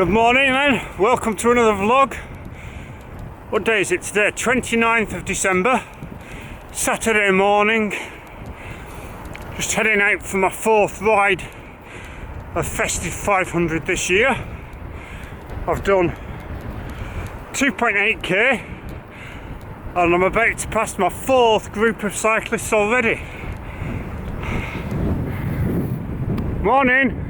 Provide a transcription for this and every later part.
Good morning then, welcome to another vlog. What day is it today? 29th of December, Saturday morning. Just heading out for my fourth ride of Festive 500 this year. I've done 2.8k and I'm about to pass my fourth group of cyclists already. Morning.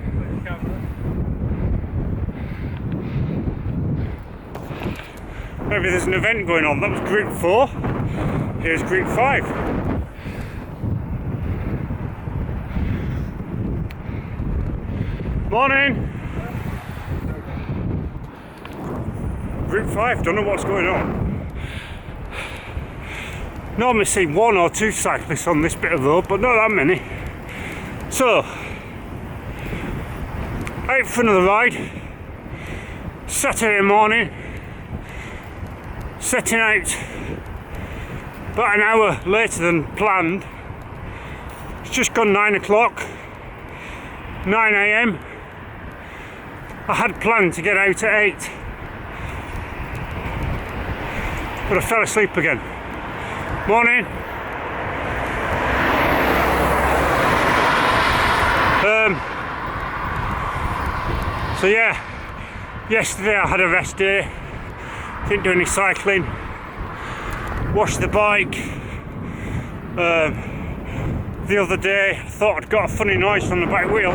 Maybe there's an event going on. That was group 4. Here's group 5. Morning. Group 5, don't know what's going on. Normally see 1 or 2 cyclists on this bit of road, but not that many. So, out for another ride. Saturday morning. Setting out about an hour later than planned. It's just gone 9 o'clock, 9 a.m. I had planned to get out at 8, but I fell asleep again. Morning. So yeah, yesterday I had a rest day. Didn't do any cycling, washed the bike. The other day I thought I'd got a funny noise from the back wheel.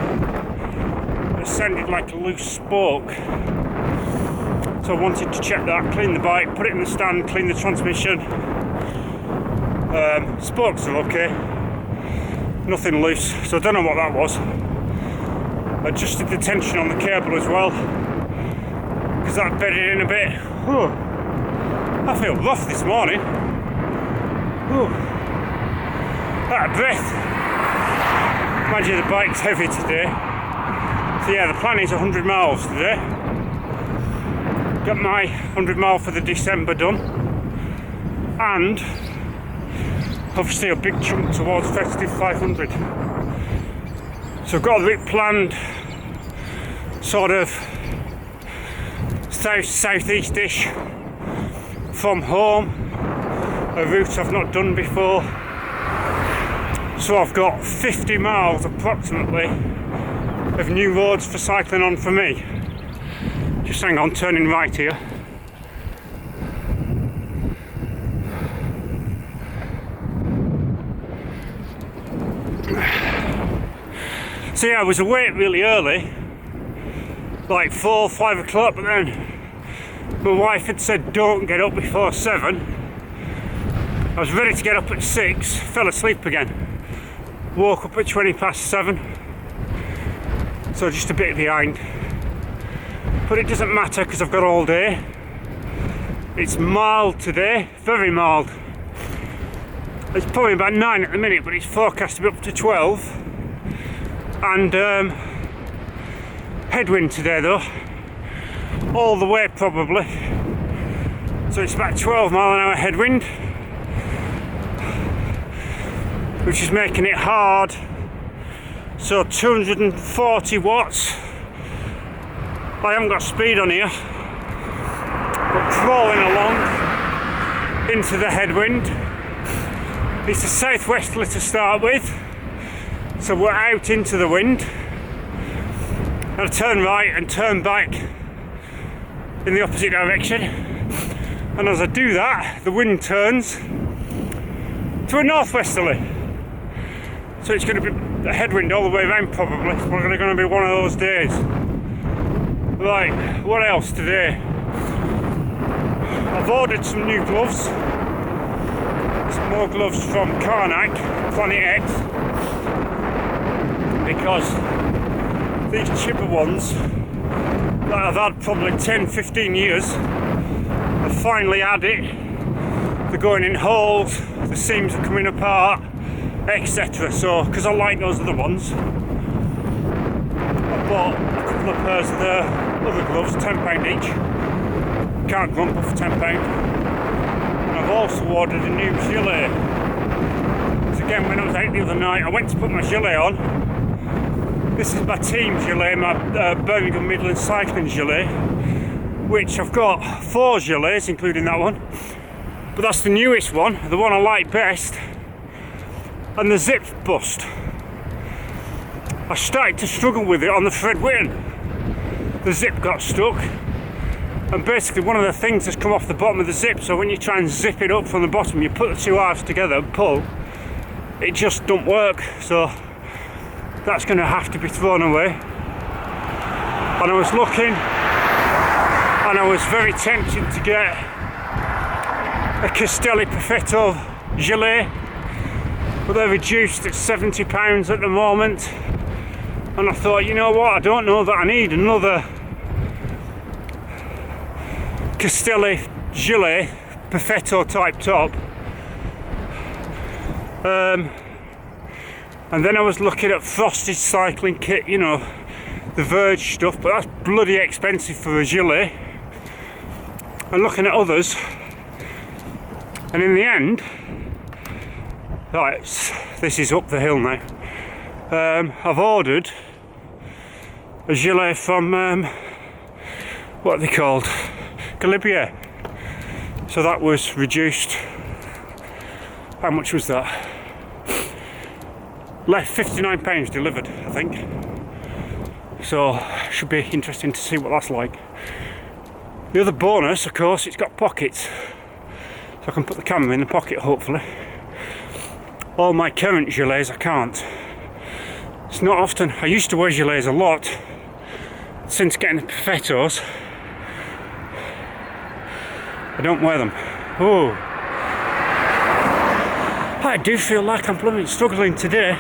It sounded like a loose spoke, so I wanted to check that, clean the bike, put it in the stand, clean the transmission. Spokes are okay, nothing loose, so I don't know what that was. Adjusted the tension on the cable as well, because that bedded in a bit. Whew. I feel rough this morning. Whew. Out of breath. Imagine the bike's heavy today. So yeah, the plan is 100 miles today. Got my 100 mile for the December done. And obviously a big chunk towards Festive 500. So I've got a bit planned, sort of southeast-ish from home, a route I've not done before. So I've got 50 miles approximately of new roads for cycling on for me. Just hang on, turning right here. So yeah, I was awake really early, like 4, 5 o'clock, but then my wife had said don't get up before 7. I was ready to get up at 6, fell asleep again. Woke up at 20 past 7. So just a bit behind. But it doesn't matter because I've got all day. It's mild today, very mild. It's probably about 9 at the minute, but it's forecast to be up to 12. And headwind today though. All the way probably, so it's about 12 mile an hour headwind, which is making it hard. So 240 watts. I haven't got speed on here, but crawling along into the headwind. It's a southwesterly to start with, so we're out into the wind. I'll turn right and turn back in the opposite direction, and as I do that the wind turns to a northwesterly, so it's going to be a headwind all the way around probably. It's probably going to be one of those days. Right, what else today? I've ordered some new gloves, some more gloves from Karnak, Planet X, because these chipper ones that I've had probably 10-15 years, I've finally had it. They're going in holes, the seams are coming apart, etc. So, because I like those other ones, I bought a couple of pairs of the other gloves, £10 each. Can't grumble for £10. And I've also ordered a new gilet. So again, when I was out the other night, I went to put my gilet on, This is my team gilet, my Birmingham Midland Cycling gilet, which I've got 4 gilets, including that one. But that's the newest one, the one I like best. And the zip bust. I started to struggle with it on the Fred Whitten. The zip got stuck. And basically one of the things has come off the bottom of the zip, so when you try and zip it up from the bottom, you put the 2 halves together and pull, it just don't work. So that's going to have to be thrown away. And I was looking, and I was very tempted to get a Castelli Perfetto gilet, but they're reduced at £70 at the moment. And I thought, you know what, I don't know that I need another Castelli gilet Perfetto type top. And then I was looking at Frosted cycling kit, you know, the Verge stuff, but that's bloody expensive for a gilet. And looking at others, and in the end, right, this is up the hill now. I've ordered a gilet from what are they called? Galibier. So that was reduced. How much was that? Left £59 delivered, I think. So should be interesting to see what that's like. The other bonus, of course, it's got pockets, so I can put the camera in the pocket hopefully. All my current gilets I can't. It's not often. I used to wear gilets a lot. Since getting the Perfettos, I don't wear them. Oh, I do feel like I'm blooming struggling today.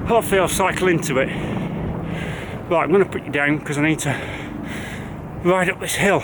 Hopefully I'll cycle into it. Right, I'm going to put you down because I need to ride up this hill.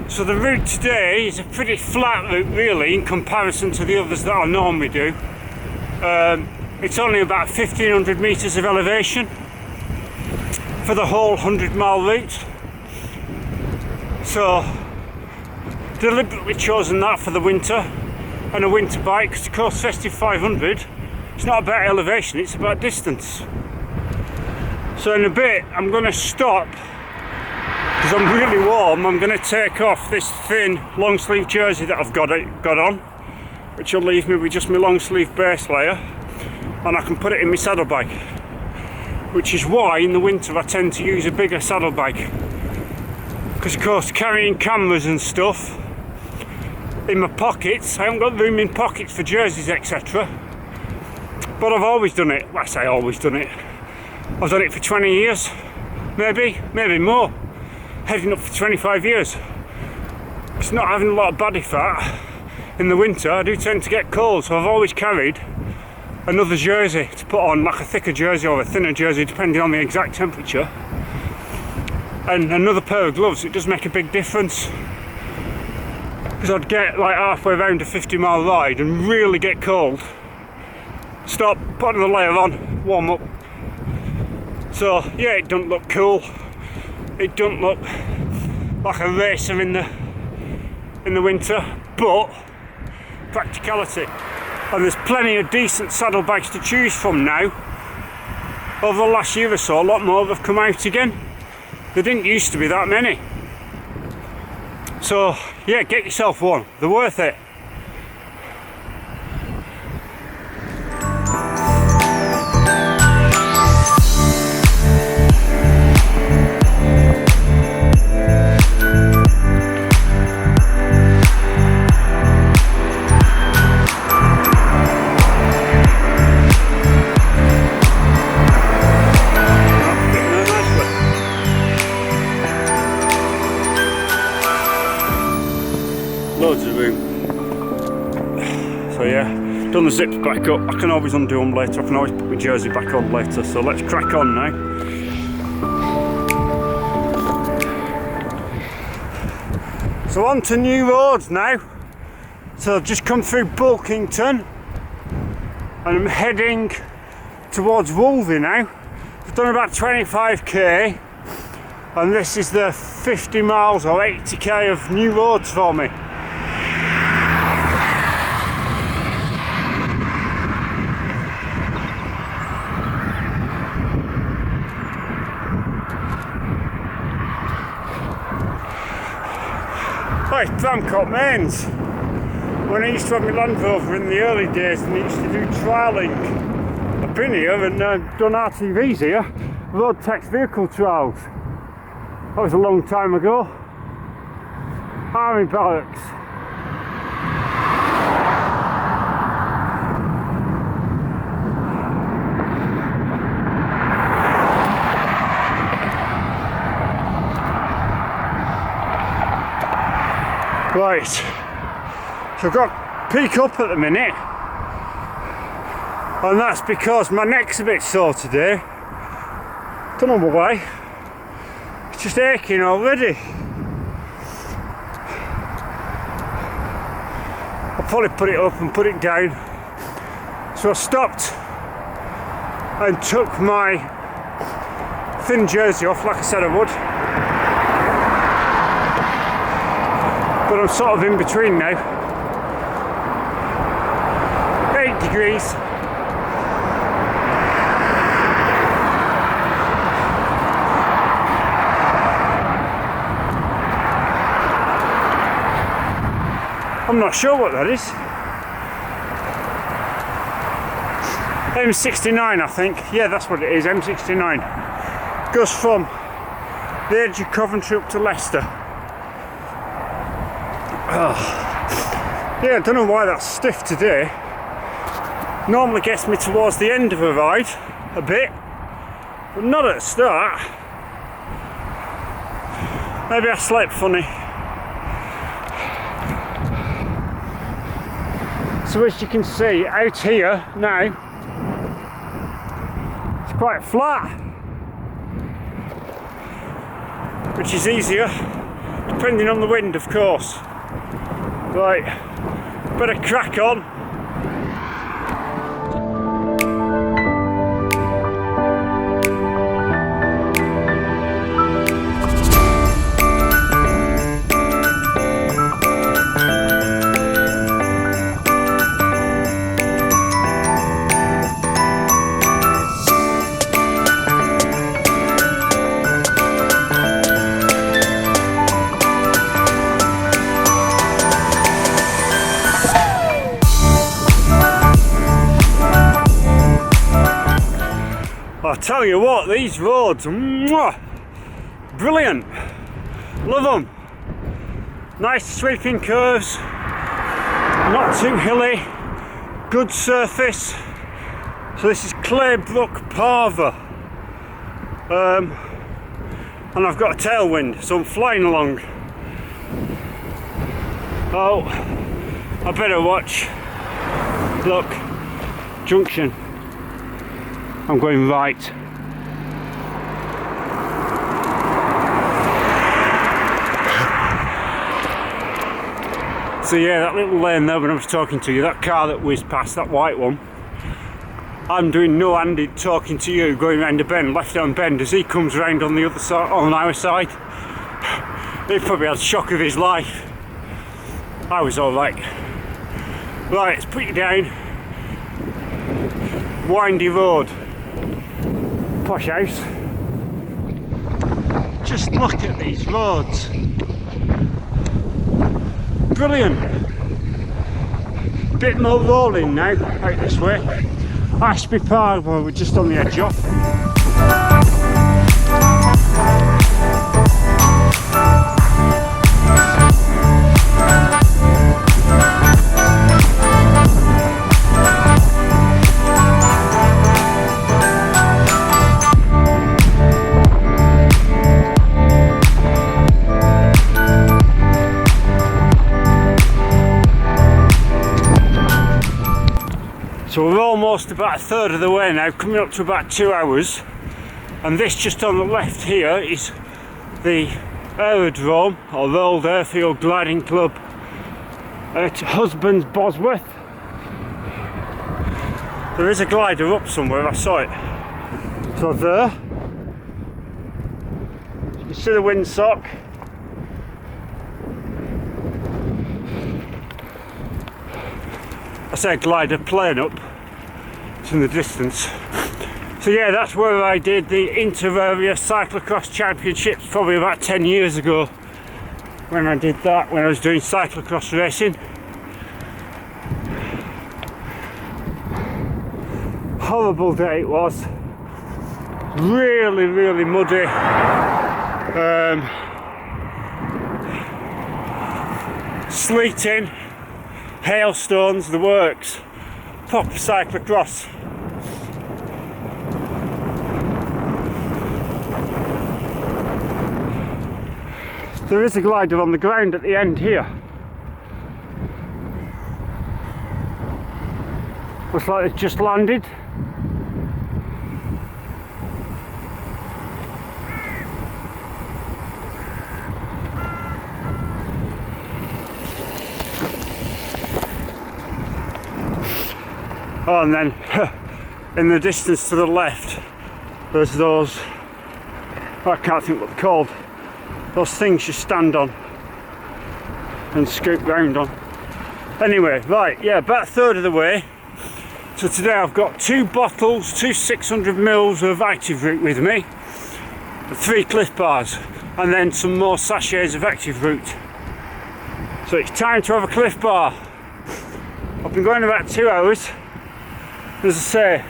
So the route today is a pretty flat route really in comparison to the others that I normally do. It's only about 1500 metres of elevation for the whole 100-mile route. So deliberately chosen that for the winter and a winter bike, because the Coast Festive 500, it's not about elevation, it's about distance. So in a bit I'm going to stop because I'm really warm. I'm going to take off this thin long sleeve jersey that I've got on, which will leave me with just my long sleeve base layer, and I can put it in my saddlebag, which is why in the winter I tend to use a bigger saddlebag, because of course carrying cameras and stuff in my pockets, I haven't got room in pockets for jerseys etc. But I've always done it. Well, I say always done it, I've done it for 20 years, maybe more, heading up for 25 years. It's not having a lot of body fat in the winter, I do tend to get cold, so I've always carried another jersey to put on, like a thicker jersey or a thinner jersey depending on the exact temperature, and another pair of gloves. It does make a big difference, because I'd get like halfway around a 50-mile ride and really get cold, stop, put another layer on, warm up. So yeah, it doesn't look cool, it doesn't look like a racer in the winter, but practicality. And there's plenty of decent saddlebags to choose from now. Over the last year or so, a lot more have come out again. There didn't used to be that many. So yeah, get yourself one, they're worth it. Done the zips back up. I can always undo them later. I can always put my jersey back on later. So let's crack on now. So on to new roads now. So I've just come through Bulkington and I'm heading towards Wolvie now. I've done about 25k and this is the 50 miles or 80k of new roads for me. Right, Bramcote Mains. When I used to have my Land Rover in the early days and I used to do trialling, I've been here and done RTVs here, road tax vehicle trials. That was a long time ago. Army barracks. Right, so I've got peak up at the minute, and that's because my neck's a bit sore today. Don't know why, it's just aching already. I'll probably put it up and put it down. So I stopped and took my thin jersey off like I said I would. But I'm sort of in between now. 8 degrees. I'm not sure what that is. M69 I think. Yeah, that's what it is, M69. Goes from the edge of Coventry up to Leicester. Yeah, I don't know why that's stiff today. Normally gets me towards the end of a ride a bit, but not at the start. Maybe I slept funny. So as you can see out here now, it's quite flat, which is easier depending on the wind, of course. Right, better crack on. I tell you what, these roads, mwah, brilliant, love them. Nice sweeping curves, not too hilly, good surface. So this is Claybrook Parva, and I've got a tailwind, so I'm flying along. Oh, I better watch. Look, junction. I'm going right. So yeah, that little lane there when I was talking to you, that car that whizzed past, that white one, I'm doing no-handed talking to you, going round a bend, left-hand bend, as he comes round on the other side, on our side. He probably had the shock of his life. I was alright. Right, let's put you down. Windy road. Posh house. Just look at these roads. Brilliant. Bit more rolling now, out this way. Ashby Park, well, we're just on the edge off. So we're almost about a third of the way now, coming up to about 2 hours. And this just on the left here is the aerodrome, or the old Airfield Gliding Club at Husbands Bosworth. There is a glider up somewhere, I saw it. So there, you can see the windsock. I say glider plane up, it's in the distance. So yeah, that's where I did the Inter-Area Cyclocross Championships probably about 10 years ago. When I did that, when I was doing cyclocross racing. Horrible day it was. Really, really muddy. Sleeting, hailstones, the works. Proper cyclocross. There is a glider on the ground at the end here. Looks like it's just landed. Oh, and then in the distance to the left, there's those, I can't think what they're called, those things you stand on and scoop round on. Anyway, right, yeah, about a third of the way. So today I've got 2 bottles, 2 600ml of Active Root with me, 3 Cliff Bars, and then some more sachets of Active Root. So it's time to have a Cliff Bar. I've been going about 2 hours. As I say,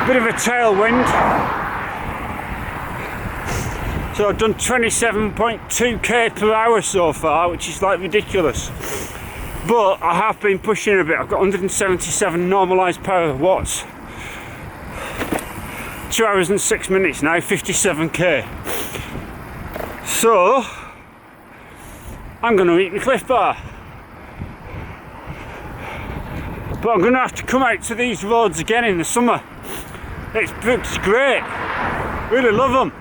bit of a tailwind. So I've done 27.2k per hour so far, which is like ridiculous. But I have been pushing a bit. I've got 177 normalised power watts. 2 hours and 6 minutes now, 57k. So I'm going to eat my Cliff Bar. But I'm going to have to come out to these roads again in the summer. It's great. Really love them.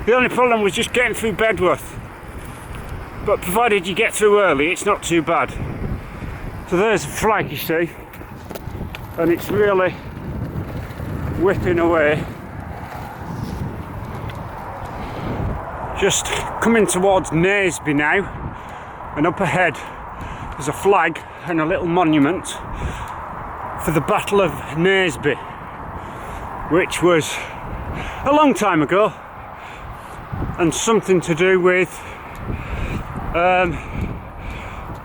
The only problem was just getting through Bedworth. But provided you get through early, it's not too bad. So there's the flag, you see. And it's really whipping away. Just coming towards Naseby now. And up ahead, there's a flag and a little monument for the Battle of Naseby, which was a long time ago, and something to do with the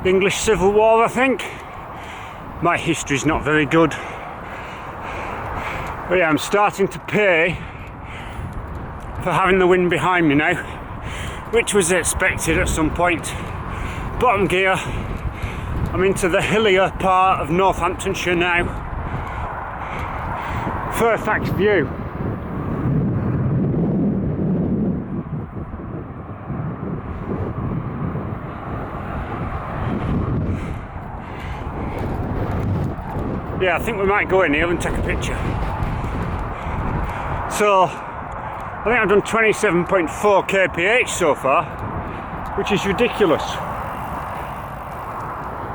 English Civil War, I think. My history's not very good, but yeah, I'm starting to pay for having the wind behind me now, which was expected at some point. Bottom gear. I'm into the hillier part of Northamptonshire now. Fairfax View. Yeah, I think we might go in here and take a picture. So, I think I've done 27.4 kph so far, which is ridiculous.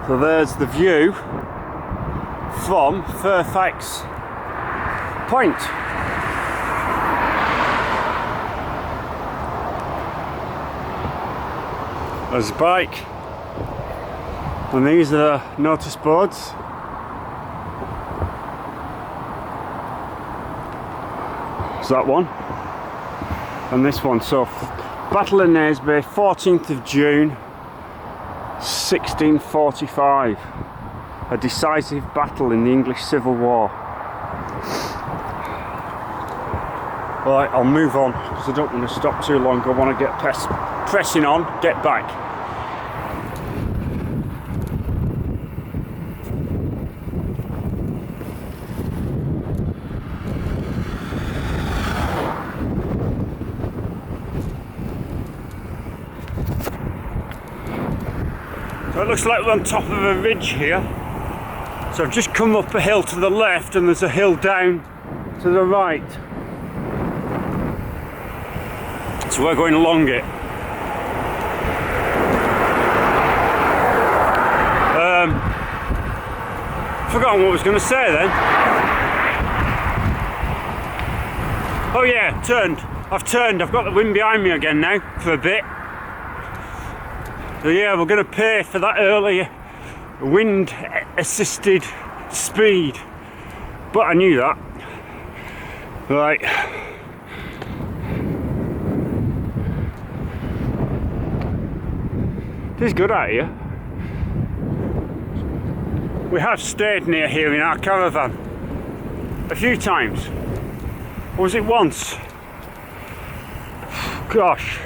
So there's the view from Fairfax Point. There's a bike, and these are notice boards. There's that one, and this one. So, Battle of Naseby, 14th of June. 1645, a decisive battle in the English Civil War. Right, I'll move on because I don't want to stop too long. I want to get pressing on, get back. So at looks like we're on top of a ridge here. So I've just come up a hill to the left and there's a hill down to the right. So we're going along it. Forgotten what I was going to say then. Oh yeah, turned. I've turned. I've got the wind behind me again now for a bit. So yeah, we're going to pay for that earlier wind assisted speed. But I knew that. Right. It is good out here. We have stayed near here in our caravan a few times. Or was it once? Gosh.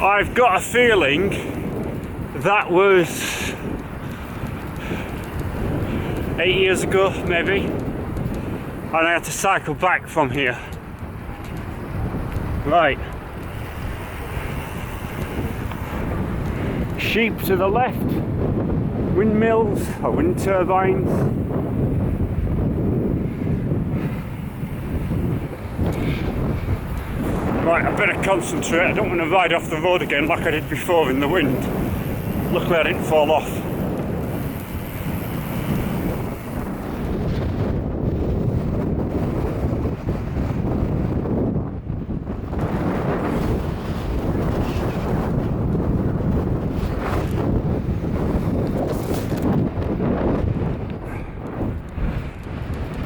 I've got a feeling that was 8 years ago, maybe. And I had to cycle back from here. Right. Sheep to the left, windmills or wind turbines. Right, I better concentrate. I don't want to ride off the road again like I did before in the wind. Luckily I didn't fall off.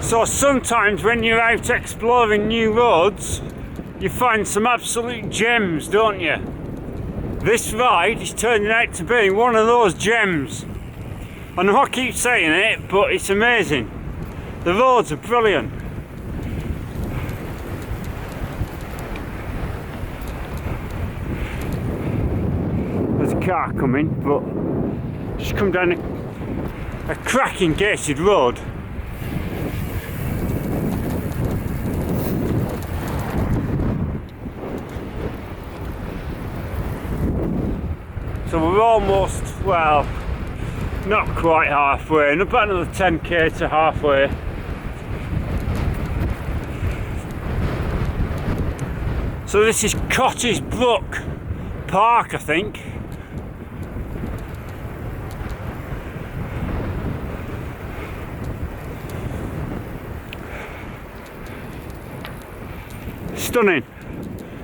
So sometimes when you're out exploring new roads, you find some absolute gems, don't you? This ride is turning out to be one of those gems. I know I keep saying it, but it's amazing. The roads are brilliant. There's a car coming, but just come down a cracking gated road. So we're almost, well, not quite halfway, about another 10k to halfway. So this is Cottage Brook Park, I think. Stunning.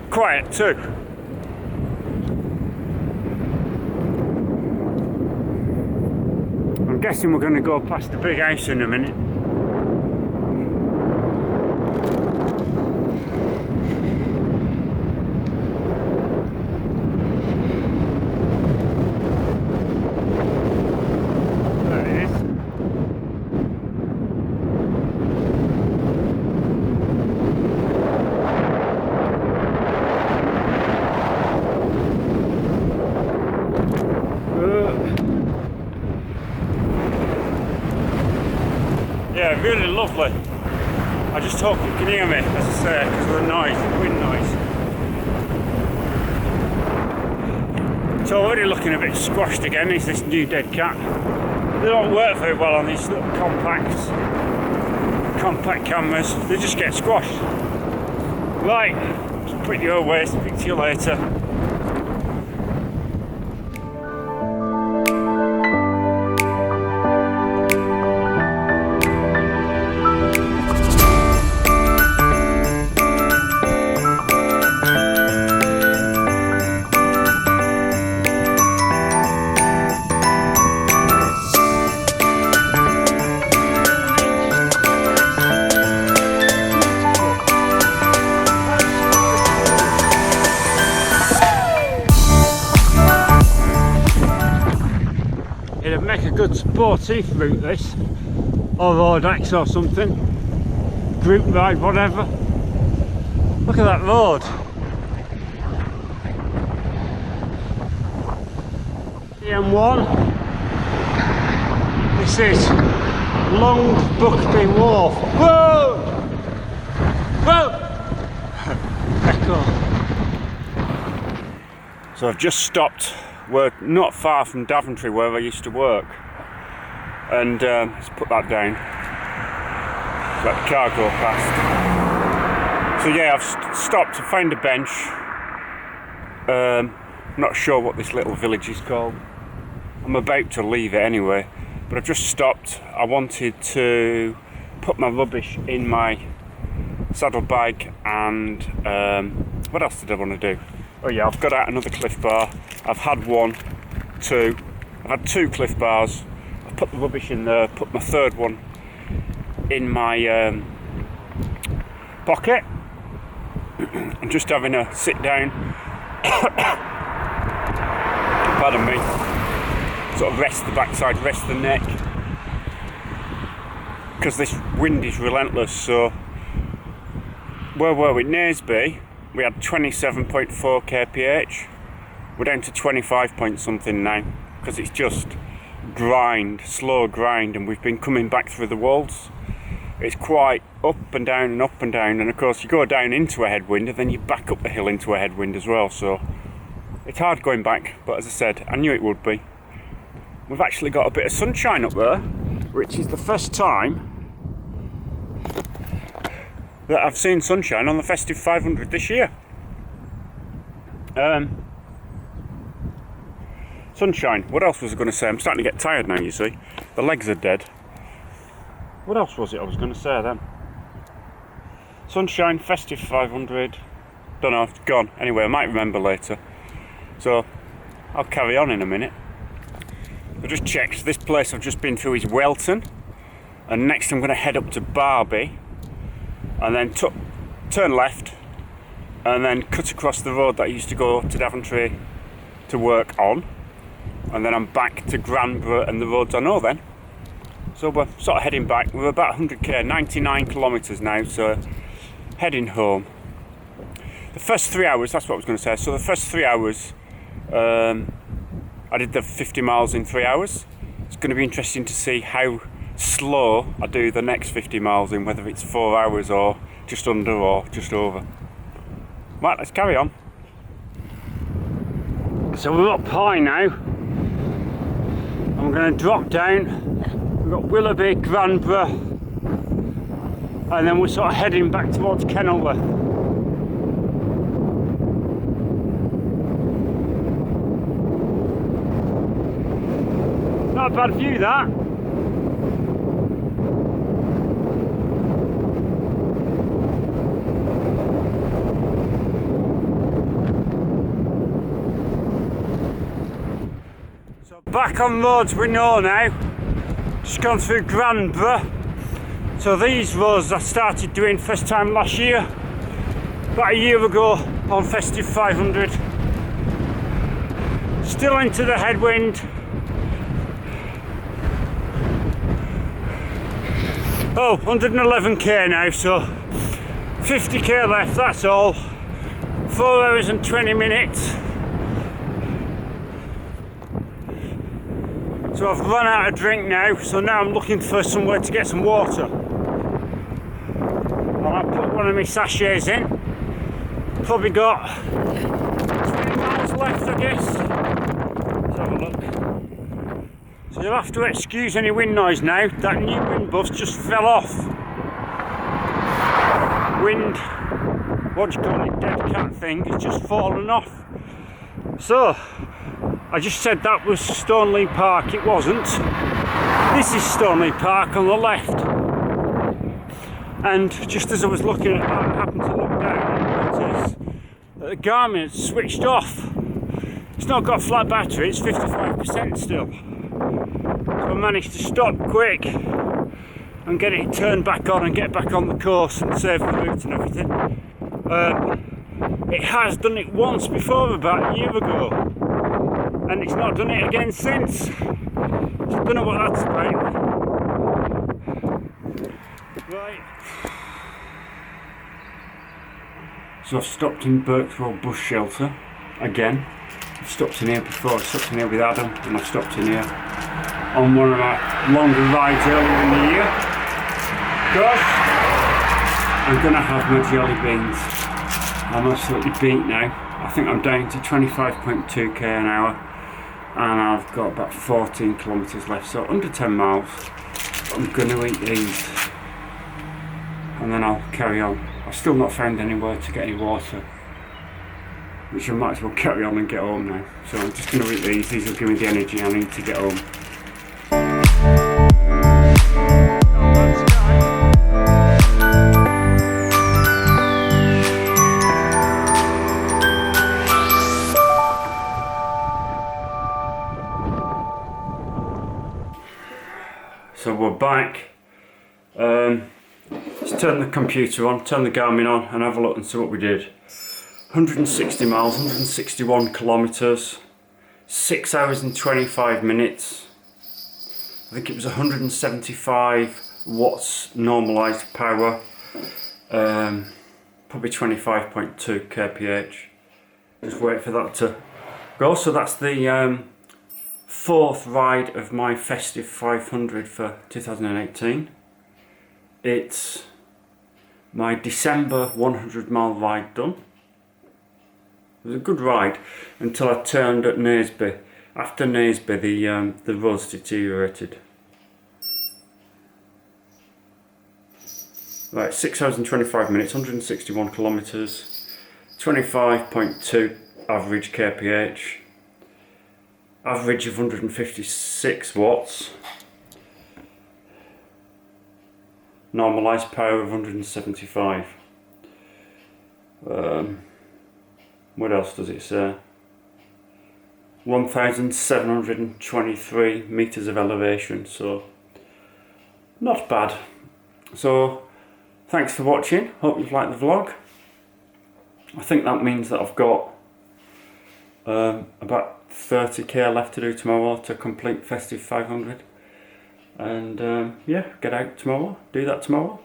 Quiet too. I'm guessing we're going to go past the big house in a minute. There it is. Yeah, really lovely. I just hope you can hear me, as I say, because of the noise, the wind noise. It's already looking a bit squashed again, is this new dead cat. They don't work very well on these little compact cameras, they just get squashed. Right, just put your away, speak to you later. It'd make a good sporty route this, or road X or something, group ride, whatever. Look at that road. The M1. This is Long Buckby Wharf. Whoa! Whoa! Echo. So I've just stopped We're not far from Daventry, where I used to work. And let's put that down. Let the car go past. So yeah, I've stopped to find a bench. Not sure what this little village is called. I'm about to leave it anyway, but I've just stopped. I wanted to put my rubbish in my saddlebag, and what else did I want to do? Oh yeah, I've got out another Cliff Bar. I've had I've had two Cliff Bars. I've put the rubbish in there, put my third one in my pocket. I'm just having a sit down, pardon me, sort of rest the backside, rest the neck, because this wind is relentless. So where were we? Naseby, we had 27.4 kph. We're down to 25 point something now, because it's just slow grind, and we've been coming back through the walls. It's quite up and down, and of course you go down into a headwind and then you back up the hill into a headwind as well, so it's hard going back, but as I said, I knew it would be. We've actually got a bit of sunshine up there, which is the first time that I've seen sunshine on the Festive 500 this year. Sunshine. What else was I going to say? I'm starting to get tired now, you see. The legs are dead. What else was it I was going to say then? Sunshine, Festive 500. Don't know, it's gone. Anyway, I might remember later. So, I'll carry on in a minute. I just checked. This place I've just been through is Welton. And next I'm going to head up to Barby. And then turn left. And then cut across the road that I used to go to Daventry to work on. And then I'm back to Granborough and the roads I know then. So we're sort of heading back. We're about 100k, 99 kilometres now, so heading home. The first 3 hours, that's what I was going to say. So the first 3 hours, I did the 50 miles in 3 hours. It's going to be interesting to see how slow I do the next 50 miles in, whether it's 4 hours or just under or just over. Right, let's carry on. So we're up high now. I'm going to drop down. We've got Willoughby, Granborough, and then we're sort of heading back towards Kenilworth. Not a bad view, that. So back on roads we know now. Just gone through Granborough. So these roads I started doing first time last year, about a year ago on Festive 500. Still into the headwind. Oh, 111k now, so 50k left, that's all. 4 hours and 20 minutes. So I've run out of drink now, so now I'm looking for somewhere to get some water. I'll put one of my sachets in. Probably got 20 miles left, I guess. Let's have a look. So you'll have to excuse any wind noise now. That new wind buff just fell off. Wind, what do you call it, dead cat thing, it's just fallen off. So, I just said that was Stoneleigh Park, it wasn't. This is Stoneleigh Park on the left. And just as I was looking at that, I happened to look down and notice that the Garmin had switched off. It's not got a flat battery, it's 55% still. So I managed to stop quick and get it turned back on and get back on the course and save the route and everything. It has done it once before, about a year ago. And it's not done it again since. So I don't know what that's about. Right. So I've stopped in Birkswell Bush Shelter again. I've stopped in here before. I stopped in here with Adam, and I've stopped in here on one of my longer rides earlier in the year. Because I'm gonna have my jelly beans. I'm absolutely beat now. I think I'm down to 25.2k an hour. and I've got about 14 kilometres left, so under 10 miles. I'm going to eat these and then I'll carry on. I've still not found anywhere to get any water, which I might as well carry on and get home now. So I'm just going to eat these. These will give me the energy I need to get home. So we're back. Let's turn the computer on, turn the Garmin on and have a look and see what we did. 160 miles, 161 kilometres, 6 hours and 25 minutes. I think it was 175 watts normalised power, probably 25.2 kph. Just wait for that to go. So that's the fourth ride of my Festive 500 for 2018. It's my December 100 mile ride done. It was a good ride until I turned at Knaresby. After Knaresby the roads deteriorated. Right, 6 hours and 25 minutes, 161 kilometres, 25.2 average kph. Average of 156 watts, normalised power of 175. What else does it say? 1,723 metres of elevation, so not bad. So thanks for watching, hope you've liked the vlog. I think that means that I've got about 30k left to do tomorrow to complete Festive 500, and yeah, get out tomorrow, do that tomorrow.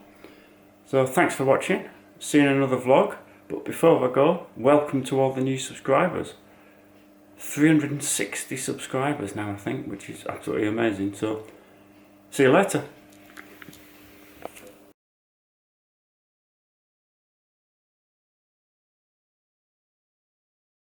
So thanks for watching, see you in another vlog. But before I go, welcome to all the new subscribers. 360 subscribers now, I think, which is absolutely amazing. So see you later.